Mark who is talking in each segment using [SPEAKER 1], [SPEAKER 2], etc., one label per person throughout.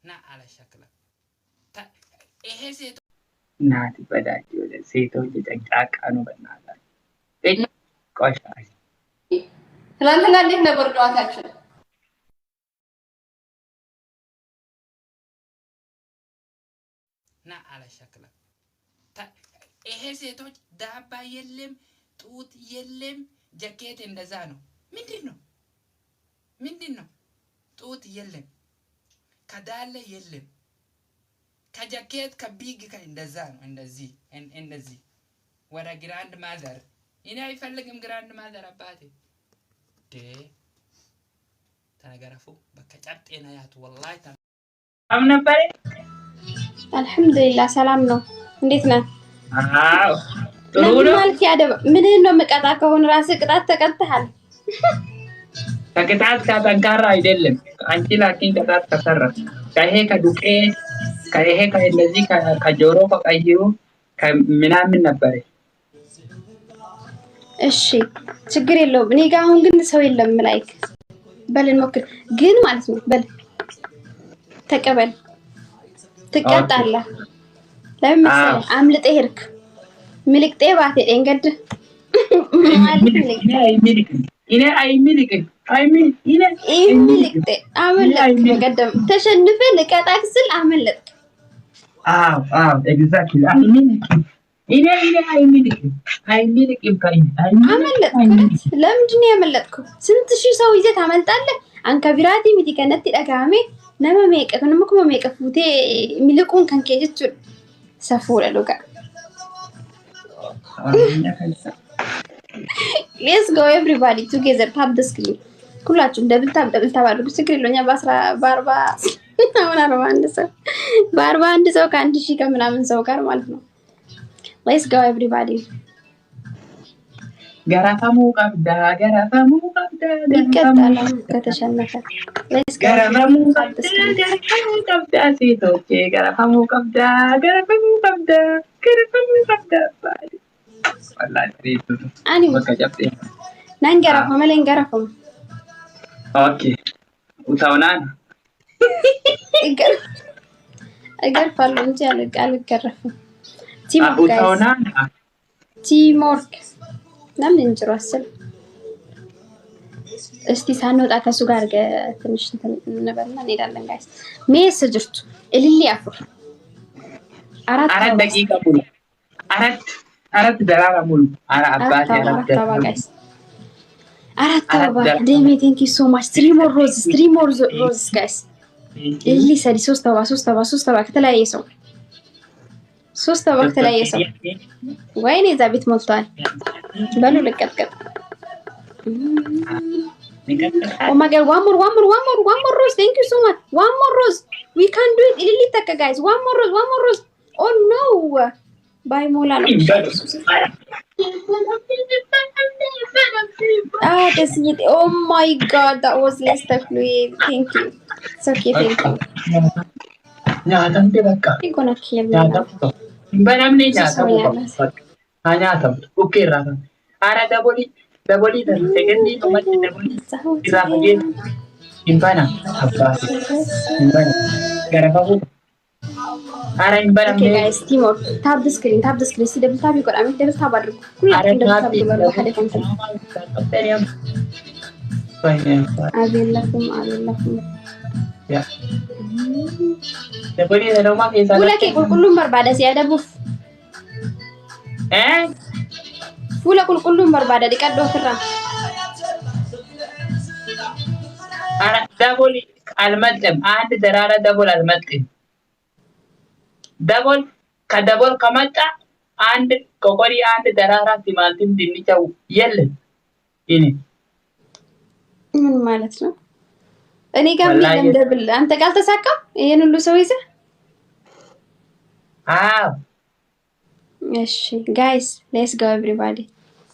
[SPEAKER 1] ና አለ ሸክላ ይሄ ሴት
[SPEAKER 2] ናቲ በዳጅ ወደ ሴቶች ጨቅጫቃ ነው በእናትህ እኛ ቆሻሻ
[SPEAKER 3] ትናንትና እንዴት ነበር ጨዋታችን?
[SPEAKER 1] ና አለ ሸክላ ይሄ ሴቶች ዳባ የለም ጡት የለም ጃኬት እንደዛ ነው ምንድነው ጡት የለም ከዳለ የለም ከጃኬት ከቢግ እንደዛ ነው እንደዚህ ወደ ግራንድ ማዘር እኔ አይፈልግም ግራንድ ማዘር አባቴ ተነገረፉ በከጨጤና ያቱ ወላሂ
[SPEAKER 2] ነበር
[SPEAKER 3] አልহামዱሊላህ ሰላም ነው እንዴት ነህ
[SPEAKER 2] አዎ ጥሩ ነው
[SPEAKER 3] ማለት ያደብ ምን ነው መቀጣ ከሆነ ራስ ቅጣት ተቀጥተሃል
[SPEAKER 2] ከቅጣት ከጠንካራ አይደለም አንቺ ላኪን ቅጣት ተሰራ ከይሄ ከዱቄ ከይሄ ከእንደዚህ ከጆሮ ከቀይሩ ከምናምን ነበር
[SPEAKER 3] እሺ ችግር የለውም እኔ ጋር አሁን ግን ሰው የለም ላይክ በልን ሞክር ግን ማለት ነው በል ተቀበል ትቀጣለህ ለምን መሰለህ አምልጠህ ሄድክ ሚልቅጤ ባቴ እንገድ ማለት ሚልቅ
[SPEAKER 2] እኔ አይሚልቅም
[SPEAKER 3] ሚልቅጤ አመለጥክ በቀደም ተሸንፈ ልቀጣክ ስል አመለጥክ
[SPEAKER 2] አዎ ኤግዛክትሊ አይሚልቅም እኔ አይሚልቅም
[SPEAKER 3] አመለጥክ ለምንድን ነው ያመለጥከው ስንት ሺህ ሰው ይዘህ ታመልጣለህ አንከቢራቲ ሚቲ ከነቲ ደጋሜ nama meeqa kanuma kuma meeqa fuutee miliquun kan kee jechuudha safuudha dhugaa let's go everybody together tap the screen ሁላችሁም ደብል ታብ አድርጉ ችግር የለውም እኛ በአርባ አንድ ሰው ከአንድ ሺህ ከምናምን ሰው ጋር ማለት ነው let's go everybody
[SPEAKER 2] ገራፋሙ ቀብዳ
[SPEAKER 3] ይቀጣል ከተሸነፈ
[SPEAKER 2] ገራፋሙ ቀብዳ ሴቶቼ ገራፋሙ ቀብዳ ወላሂ ሪቱ
[SPEAKER 3] አኒ
[SPEAKER 2] ወከጨብጤ
[SPEAKER 3] ናንገራፋ መለን ገራፋ
[SPEAKER 2] ኦኬ ኡታውናን
[SPEAKER 3] እገርፋለሁ እንጂ አልገረፍም ቲምወርክ ለምን እንጭሮ አስል እስቲ ሳንወጣ ከሱ ጋር ትንሽ እንበልና እንሄዳለን ጋይስ ሜስ ጅርቱ እልሊ አፍር
[SPEAKER 2] አራት ደቂቃ ሙሉ አራት ደራራ ሙሉ አባቴ
[SPEAKER 3] አራት ጋይስ አራት አበባ ዴሜ ቴንክ ዩ ሶ ማች 3 more roses ጋይስ እልሊ ሰዲ 3 አበባ ከተለያየ ሰው 3 አበባ ከተለያየ ሰው ወይኔ እዛ ቤት ሞልቷል በሉ ልቀጥቀጥ Oh my god, one more rose. Thank you so much. One more rose. We can do it. Ilili taka guys. One more rose. Oh no. Bye Mola. That's it. Oh my god, that was less fluid. Thank you. It's okay, thank you. You're gonna kill me.
[SPEAKER 2] Okay, Rana. Ara daboli sekendi tomati daboli irafage impana abbas impana garafabu ara impana
[SPEAKER 3] okay guys timor tap the screen see double tap ይቆጣ double tap አድርጉ ሁላችሁም double tap ይበሉ ሀደ ኮንተን አቤላኩም
[SPEAKER 2] ያ daboli ለማ ከዛ
[SPEAKER 3] ሁላኬ ቁልቁሉም በርባዳ ሲያደቡፍ fuula qulqulluun barbaada dhiqadhoo ofirraa
[SPEAKER 2] ara daboli almalqam አንድ ደራራ ደቦል almalqam ደቦል ከደቦል ከመጣ አንድ ቆቆሪ አንድ ደራራ ቲማቲም ድንቻው የለም እኔ
[SPEAKER 3] ምን ማለት ነው እኔ ጋር ምን ደብል አንተ ጋር ተሳካም ይሄን ሁሉ ሰው ይዘህ
[SPEAKER 2] አዎ
[SPEAKER 3] እሺ guys let's go everybody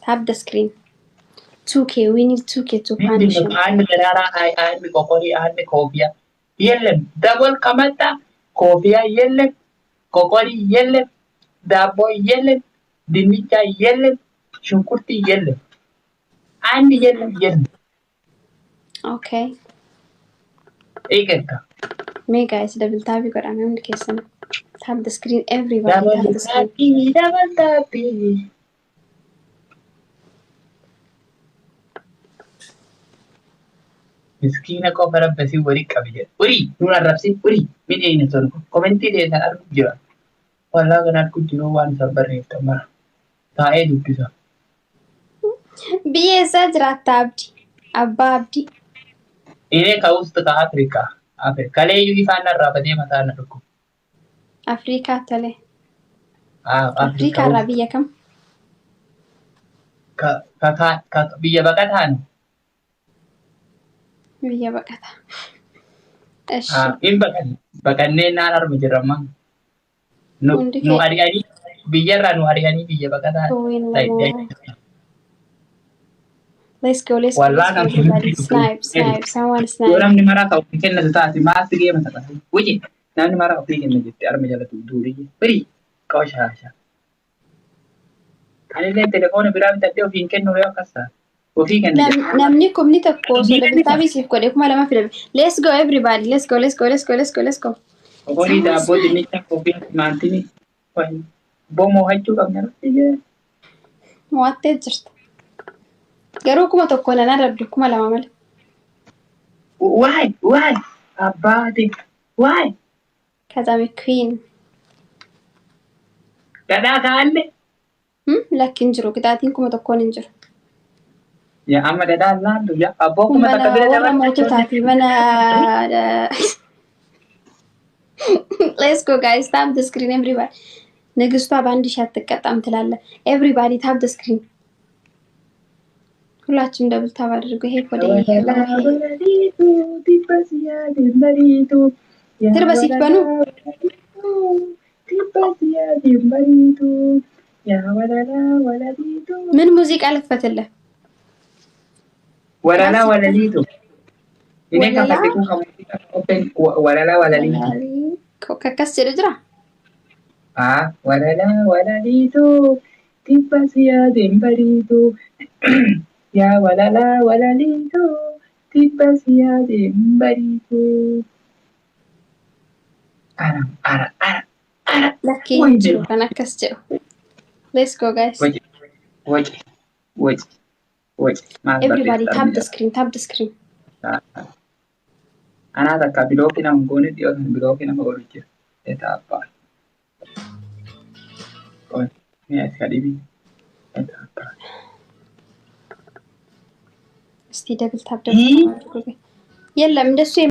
[SPEAKER 3] tap the screen 2k we need 2k to punish him
[SPEAKER 2] አንድ ደራራ አንድ ቆቆሪ አንድ ኮፊያ የለም ደቦል ከመጣ ኮፊያ የለም ቆቆሪ የለም ዳቦ የለም ድንቻ የለም ሽንኩርት የለም አንድ የለም
[SPEAKER 3] okay
[SPEAKER 2] ይገርካ
[SPEAKER 3] Me guys, double tap you got I'm on tap the screen, everybody tap the screen.
[SPEAKER 2] Double tappy. Miskina ko para basi wari kabije. Uri, nuna rapsi uri. Midi ini son. Komenti de na arku jira. Wala ganat ku jiro wan sabar ni tamar. Tae dupisa.
[SPEAKER 3] Biye sajrat abdi. Abba abdi.
[SPEAKER 2] Ini kaus ka Afrika. Afrika. Kale yugi fana rabade mata na duku.
[SPEAKER 3] Afrika tale.
[SPEAKER 2] Afrika.
[SPEAKER 3] Afrika rabiya kam?
[SPEAKER 2] Ka biya bakatan.
[SPEAKER 3] Biya bakata. Esh.
[SPEAKER 2] In bakanne na nar mujirama. Nu ari biya ra nu ari biya bakatan.
[SPEAKER 3] Let's go, everybody. Snipe. Someone snipe.
[SPEAKER 2] Orang ni marah kau fikir nak tahu masih game macam apa? Wujud. Namni marah kau fikir nak jadi. Arme jalan tu duri. Beri. Kau syah. Kali ni telefon berapa tadi aku fikir nolak kasa. Aku fikir nak.
[SPEAKER 3] Namni community post. Tapi sih kau dek malam apa? Let's go, everybody. Let's go.
[SPEAKER 2] Kau ni dah buat ni tak kau fikir nanti ni. Bom mau haju kau ni rasa.
[SPEAKER 3] Muat terjadi. Garuu kuma tokko nan arabdu kuma lama mala.
[SPEAKER 2] Why? Abadi. Why?
[SPEAKER 3] Katame queen.
[SPEAKER 2] Kada kaanne?
[SPEAKER 3] Lakkin jiru kitaatiin kuma tokkoon hin jiru.
[SPEAKER 2] Ya amma dada laandu ya abbo kuma takabila
[SPEAKER 3] warra moototaati mana. Let's go guys, tap the screen everybody. ንግስቷ ባንድ ሻት ተቀጣም ትላለ. Everybody tap the screen. ሁላችሁም ደብል ታብ አድርጉ። ይሄ ኮዴ ትርበሲት በኑ ምን ሙዚቃ ልክፈትልህ?
[SPEAKER 2] ወላላ ወለሊቱ እኔ ከፈተኩ ከሙዚቃ ኦፕን ወላላ ወለሊቱ
[SPEAKER 3] ከከስ ጅራ
[SPEAKER 2] ወላላ ወለሊቱ ቲፓሲያ ደምበሪቱ Ya walala walalito tipasia dembaritu. Ara.
[SPEAKER 3] Lucky jiru kana kas jiru. Let's go guys.
[SPEAKER 2] Wait.
[SPEAKER 3] Everybody tap the screen.
[SPEAKER 2] Ana takka block na ngone dio block na magoriche. Eta apa? Oh, ni askadibi. Eta apa?
[SPEAKER 3] እስቲ ደብል ታብ የለም እንደሱ